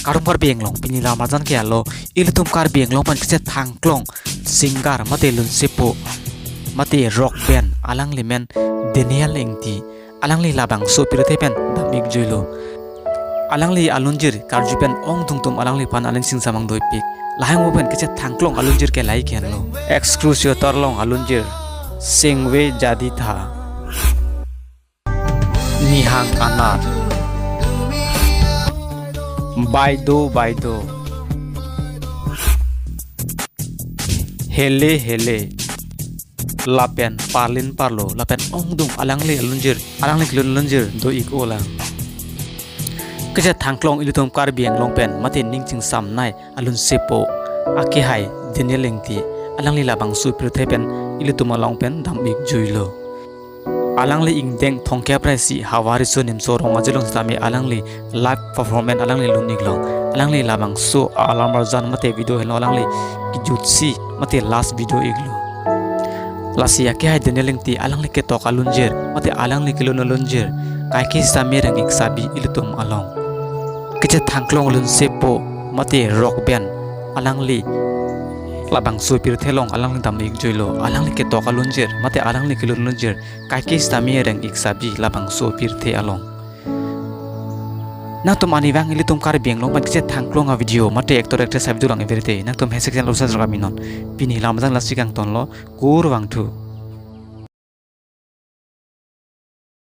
karung kar beng long pini la mazan ke alo ilitum kar beng long pan kse thang klong singar mate lun sepo mate rock band alang limen Daniel engti alang li labang so pirte pen damik joilo alang li alunjir karjupen ong tungtum alang li pan alin sing samang doi pik lahang open kse thang klong alunjir ke lai ken lo exclusive torlong alunjir singwe jadi tha nihang anar baido hele lapen parlin parlo lapen ongdung alangli lunjir do ikola keja thangklong ilutum karbiang longpen matin ningching sam nai alun sepo ake hai dinelengti alangli labang supir thepen ilutum longpen damik juilo alangli ingdeng thongkya praisi hawari sonim sorong ajulong sami alangli live performance alangli luniglong alangli labang so alamar jan mate video hello alangli kijutsi mate last video iglo lasi yake hai denelengti alangli ke tok alunjer mate alangli kilon alunjer kai ki sami rang iksabi ilutum along keje thangklong lun sepo mate rock band alangli labang supir thelong alang damik joilo alang ke tok alunjer mate alang li kilun lunjer kai ki stami reng iksabi labang supir the along na tum ani wang ili tum kar beng long ban ke thangklong a video mate actor actress sabdu rang everite na tum hesek jan losa jra minon pini lamjang lasik ang tonlo kur wang thu